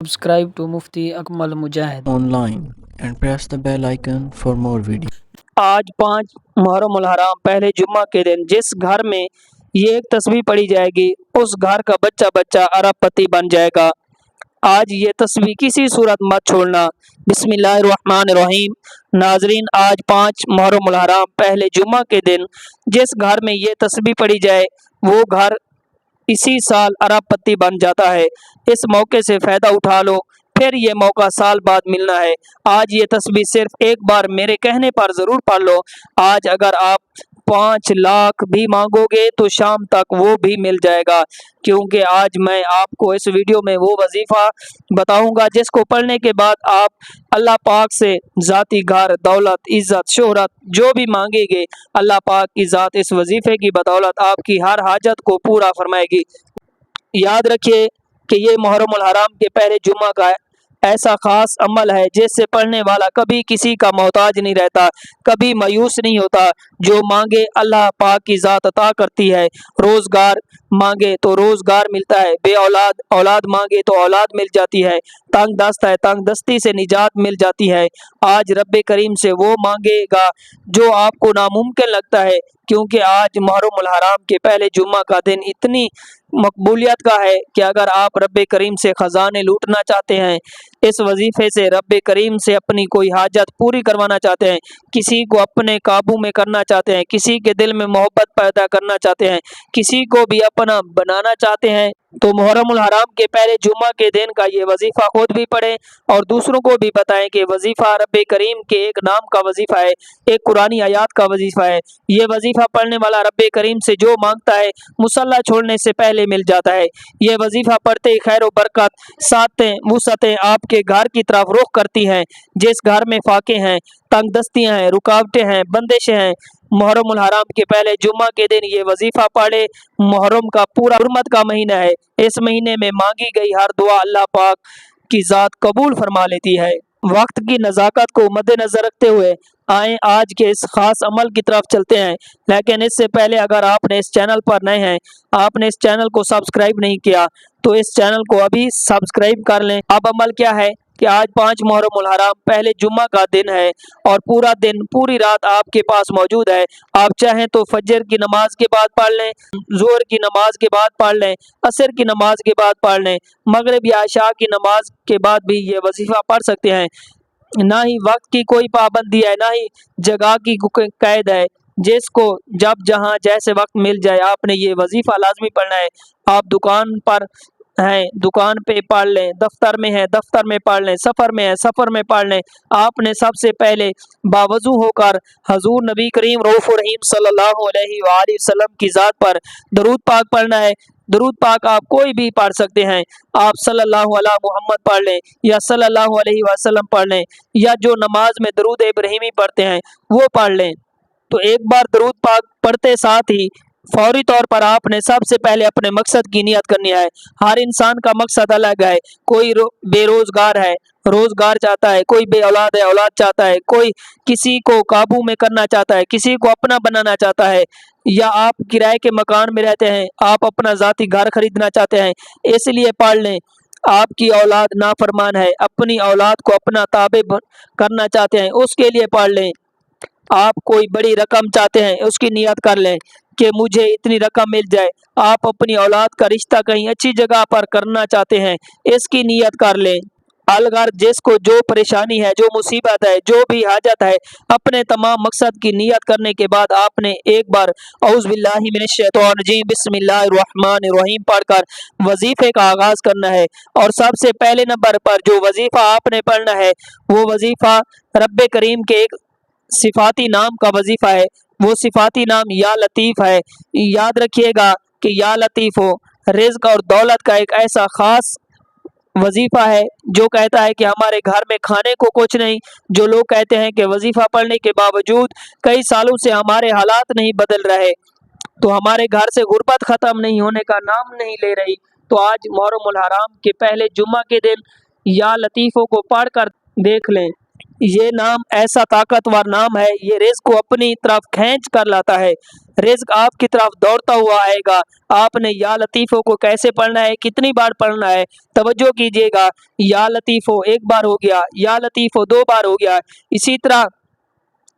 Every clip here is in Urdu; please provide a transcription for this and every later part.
Subscribe to Mufti Akmal Mujahid online and press the bell icon for more videos. آج 5 محرم الحرام پہلے جمعہ کے دن جس گھر میں یہ ایک تسبیح پڑھی جائے گی اس گھر کا بچہ بچہ ارب پتی بن جائے گا۔ آج یہ تسبیح کسی صورت مت چھوڑنا۔ بسم اللہ الرحمن الرحیم۔ ناظرین، آج 5 محرم الحرام پہلے جمعہ کے دن جس گھر میں یہ تسبیح پڑھی جائے وہ گھر اسی سال ارب پتی بن جاتا ہے۔ اس موقع سے فائدہ اٹھا لو، پھر یہ موقع سال بعد ملنا ہے۔ آج یہ تسبیح صرف ایک بار میرے کہنے پر ضرور پڑھ لو۔ آج اگر آپ 5 لاکھ بھی مانگو گے تو شام تک وہ بھی مل جائے گا، کیونکہ آج میں آپ کو اس ویڈیو میں وہ وظیفہ بتاؤں گا جس کو پڑھنے کے بعد آپ اللہ پاک سے ذاتی گھر، دولت، عزت، شہرت جو بھی مانگیں گے، اللہ پاک کی ذات اس وظیفے کی بدولت آپ کی ہر حاجت کو پورا فرمائے گی۔ یاد رکھیے کہ یہ محرم الحرام کے پہلے جمعہ کا ایسا خاص عمل ہے جس سے پڑھنے والا کبھی کسی کا محتاج نہیں رہتا، کبھی مایوس نہیں ہوتا۔ جو مانگے اللہ پاک کی ذات عطا کرتی ہے۔ روزگار مانگے تو روزگار ملتا ہے، بے اولاد اولاد مانگے تو اولاد مل جاتی ہے، تنگ دست ہے تنگ دستی سے نجات مل جاتی ہے۔ آج رب کریم سے وہ مانگے گا جو آپ کو ناممکن لگتا ہے، کیونکہ آج محرم الحرام کے پہلے جمعہ کا دن اتنی مقبولیت کا ہے کہ اگر آپ رب کریم سے خزانے لوٹنا چاہتے ہیں، اس وظیفے سے رب کریم سے اپنی کوئی حاجت پوری کروانا چاہتے ہیں، کسی کو اپنے قابو میں کرنا چاہتے ہیں، کسی کے دل میں محبت پیدا کرنا چاہتے ہیں، کسی کو بھی اپنا بنانا چاہتے ہیں، تو محرم الحرام کے پہلے جمعہ کے دن کا یہ وظیفہ خود بھی پڑھیں اور دوسروں کو بھی بتائیں کہ وظیفہ رب کریم کے ایک نام کا وظیفہ ہے، ایک قرآنی آیات کا وظیفہ ہے۔ یہ وظیفہ پڑھنے والا رب کریم سے جو مانگتا ہے مصلی چھوڑنے سے پہلے مل جاتا ہے۔ یہ وظیفہ پڑھتے ہی خیر و برکت، سعادتیں، وسعتیں آپ کے گھر کی طرف رخ کرتی ہیں۔ جس گھر میں فاقے ہیں، تنگ دستیاں ہیں، رکاوٹیں ہیں، بندشیں ہیں، محرم الحرام کے پہلے جمعہ کے دن یہ وظیفہ پڑھے۔ محرم کا پورا حرمت کا مہینہ ہے، اس مہینے میں مانگی گئی ہر دعا اللہ پاک کی ذات قبول فرما لیتی ہے۔ وقت کی نزاکت کو مد نظر رکھتے ہوئے آئیں آج کے اس خاص عمل کی طرف چلتے ہیں، لیکن اس سے پہلے اگر آپ نے اس چینل پر نئے ہیں، آپ نے اس چینل کو سبسکرائب نہیں کیا تو اس چینل کو ابھی سبسکرائب کر لیں۔ اب عمل کیا ہے کہ آج 5 محرم الحرام پہلے جمعہ کا دن ہے اور پورا دن پوری رات آپ کے پاس موجود ہے۔ آپ چاہیں تو فجر کی نماز کے بعد پڑھ لیں، ظہر کی نماز کے بعد پڑھ لیں، عصر کی نماز کے بعد پڑھ لیں، مغرب یا عشاء کی نماز کے بعد بھی یہ وظیفہ پڑھ سکتے ہیں۔ نہ ہی وقت کی کوئی پابندی ہے، نہ ہی جگہ کی قید ہے، جس کو جب جہاں جیسے وقت مل جائے آپ نے یہ وظیفہ لازمی پڑھنا ہے۔ آپ دکان پر ہیں، دکان پہ پڑھ لیں، دفتر میں ہیں، دفتر میں پڑھ لیں، سفر میں ہیں، سفر میں پڑھ لیں۔ آپ نے سب سے پہلے باوضو ہو کر حضور نبی کریم رؤوف الرحیم صلی اللہ علیہ وآلہ وسلم کی ذات پر درود پاک پڑھنا ہے۔ درود پاک آپ کوئی بھی پڑھ سکتے ہیں، آپ صلی اللہ علیہ محمد پڑھ لیں یا صلی اللہ علیہ وسلم پڑھ لیں، یا جو نماز میں درود ابراہیمی پڑھتے ہیں وہ پڑھ لیں۔ تو ایک بار درود پاک پڑھتے ساتھ ہی فوری طور پر آپ نے سب سے پہلے اپنے مقصد کی نیت کرنی ہے۔ ہر انسان کا مقصد الگ ہے، کوئی بے روزگار ہے، روزگار چاہتا ہے، کوئی بے اولاد ہے، اولاد چاہتا ہے، کوئی کسی کو قابو میں کرنا چاہتا ہے، کسی کو اپنا بنانا چاہتا ہے، یا آپ کرائے کے مکان میں رہتے ہیں، آپ اپنا ذاتی گھر خریدنا چاہتے ہیں۔ اس لیے پڑھ لیں۔ آپ کی اولاد نافرمان ہے، اپنی اولاد کو اپنا تابع کرنا چاہتے ہیں، اس کے لیے پڑھ لیں۔ آپ کوئی بڑی رقم چاہتے ہیں، اس کی نیت کر لیں کہ مجھے اتنی رقم مل جائے۔ آپ اپنی اولاد کا رشتہ کہیں اچھی جگہ پر کرنا چاہتے ہیں، اس کی نیت کر لیں۔ الغرض جس کو جو پریشانی ہے، جو مصیبت ہے، جو بھی حاجت ہے، اپنے تمام مقصد کی نیت کرنے کے بعد آپ نے ایک بار اعوذ باللہ من الشیطان الرجیم بسم اللہ الرحمن الرحیم پڑھ کر وظیفے کا آغاز کرنا ہے۔ اور سب سے پہلے نمبر پر جو وظیفہ آپ نے پڑھنا ہے وہ وظیفہ رب کریم کے ایک صفاتی نام کا وظیفہ ہے۔ وہ صفاتی نام یا لطیف ہے۔ یاد رکھیے گا کہ یا لطیف ہو رزق اور دولت کا ایک ایسا خاص وظیفہ ہے جو کہتا ہے کہ ہمارے گھر میں کھانے کو کچھ نہیں۔ جو لوگ کہتے ہیں کہ وظیفہ پڑھنے کے باوجود کئی سالوں سے ہمارے حالات نہیں بدل رہے، تو ہمارے گھر سے غربت ختم نہیں ہونے کا نام نہیں لے رہی، تو آج محرم الحرام کے پہلے جمعہ کے دن یا لطیفوں کو پڑھ کر دیکھ لیں۔ یہ نام ایسا طاقتور نام ہے، یہ رزق کو اپنی طرف کھینچ کر لاتا ہے، رزق آپ کی طرف دوڑتا ہوا آئے گا۔ آپ نے یا لطیفو کو کیسے پڑھنا ہے، کتنی بار پڑھنا ہے، توجہ کیجئے گا۔ یا لطیفو ایک بار ہو گیا، یا لطیفو دو بار ہو گیا، اسی طرح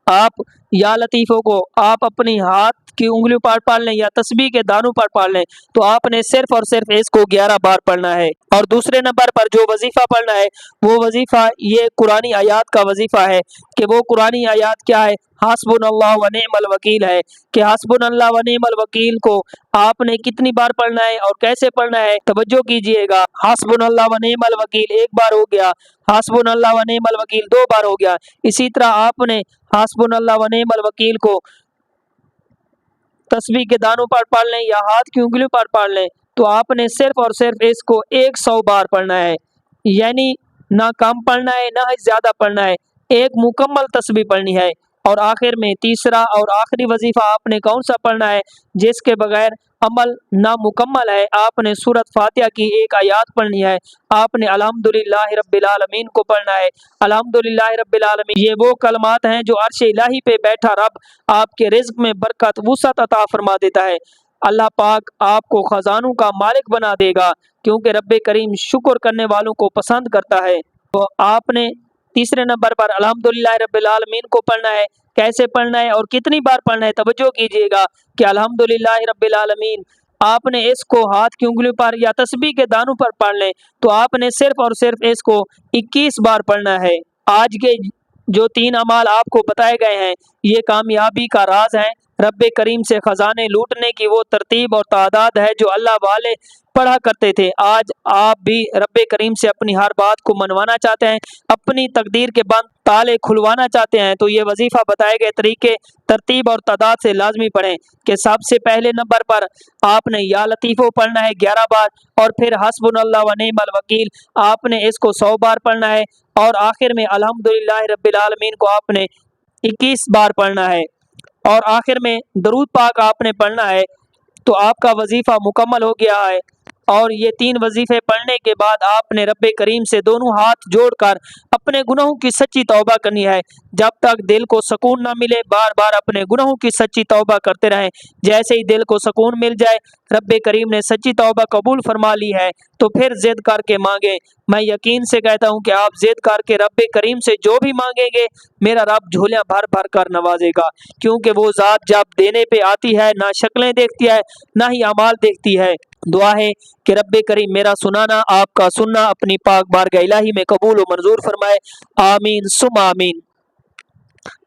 آپ یا لطیفوں کو آپ اپنی ہاتھ کی انگلیوں پر پڑھ لیں یا تسبیح کے دانوں پر پڑھ لیں تو آپ نے صرف اور صرف اس کو 11 بار پڑھنا ہے۔ اور دوسرے نمبر پر جو وظیفہ پڑھنا ہے وہ وظیفہ یہ قرآنی آیات کا وظیفہ ہے کہ وہ قرآنی آیات کیا ہے، حسبنا اللہ و نعم الوکیل ہے، کہ حسبنا اللہ و نعم الوکیل کو آپ نے کتنی بار پڑھنا ہے اور کیسے پڑھنا ہے، توجہ کیجئے گا۔ حسبنا اللہ و نعم الوکیل ایک بار ہو گیا، حسبنا اللہ و نعم الوکیل دو بار ہو گیا، اسی طرح آپ نے حسبنا اللہ و نعم الوکیل کو تسبیح کے دانوں پر پڑھ لیں یا ہاتھ کی انگلیوں پر پڑھ لیں تو آپ نے صرف اور صرف اس کو 100 بار پڑھنا ہے، یعنی نہ کم پڑھنا ہے نہ زیادہ پڑھنا ہے، ایک مکمل تسبیح پڑھنی ہے۔ اور آخر میں تیسرا اور آخری وظیفہ آپ نے کون سا پڑھنا ہے جس کے بغیر عمل نامکمل ہے، آپ نے سورۃ فاتحہ کی ایک آیات پڑھنی ہے، آپ نے الحمدللہ رب العالمین کو پڑھنا ہے۔ الحمدللہ رب العالمین یہ وہ کلمات ہیں جو عرش الہی پہ بیٹھا رب آپ کے رزق میں برکت وسعت عطا فرما دیتا ہے۔ اللہ پاک آپ کو خزانوں کا مالک بنا دے گا کیونکہ رب کریم شکر کرنے والوں کو پسند کرتا ہے۔ تو آپ نے تیسرے نمبر پر الحمدللہ رب العالمین کو پڑھنا ہے، کیسے پڑھنا ہے اور کتنی بار پڑھنا ہے، توجہ کیجئے گا کہ الحمدللہ رب العالمین آپ نے اس کو ہاتھ کی انگلیوں پر یا تسبیح کے دانوں پر پڑھ لیں تو آپ نے صرف اور صرف اس کو 21 بار پڑھنا ہے۔ آج کے جو 3 اعمال آپ کو بتائے گئے ہیں یہ کامیابی کا راز ہیں، رب کریم سے خزانے لوٹنے کی وہ ترتیب اور تعداد ہے جو اللہ والے پڑھا کرتے تھے۔ آج آپ بھی رب کریم سے اپنی ہر بات کو منوانا چاہتے ہیں، اپنی تقدیر کے بند تالے کھلوانا چاہتے ہیں تو یہ وظیفہ بتائے گئے طریقے ترتیب اور تعداد سے لازمی پڑھیں کہ سب سے پہلے نمبر پر آپ نے یا لطیفو پڑھنا ہے 11 بار، اور پھر حسبنا اللہ و نعم الوکیل آپ نے اس کو 100 بار پڑھنا ہے، اور آخر میں الحمدللہ رب العالمین کو آپ نے 21 بار پڑھنا ہے، اور آخر میں درود پاک آپ نے پڑھنا ہے تو آپ کا وظیفہ مکمل ہو گیا ہے۔ اور یہ 3 وظیفے پڑھنے کے بعد آپ نے رب کریم سے دونوں ہاتھ جوڑ کر اپنے گناہوں کی سچی توبہ کرنی ہے، جب تک دل کو سکون نہ ملے بار بار اپنے گناہوں کی سچی توبہ کرتے رہیں، جیسے ہی دل کو سکون مل جائے رب کریم نے سچی توبہ قبول فرما لی ہے تو پھر ضد کر کے مانگیں۔ میں یقین سے کہتا ہوں کہ آپ ضد کر کے رب کریم سے جو بھی مانگیں گے میرا رب جھولیاں بھر بھر کر نوازے گا، کیونکہ وہ ذات جب دینے پہ آتی ہے نہ شکلیں دیکھتی ہے نہ ہی اعمال دیکھتی ہے۔ دعا ہے کہ رب کریم میرا سنانا آپ کا سننا اپنی پاک بارگاہ الہی میں قبول و منظور فرمائے، آمین ثم آمین۔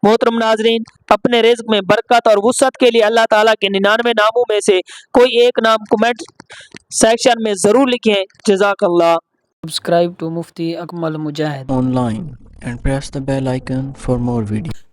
محترم ناظرین، اپنے رزق میں برکت اور وسعت کے لیے اللہ تعالیٰ کے 99 ناموں میں سے کوئی ایک نام کمنٹ سیکشن میں ضرور لکھیں۔ جزاک اللہ۔ Subscribe to Mufti Akmal Mujahid. online and press the bell icon for more videos.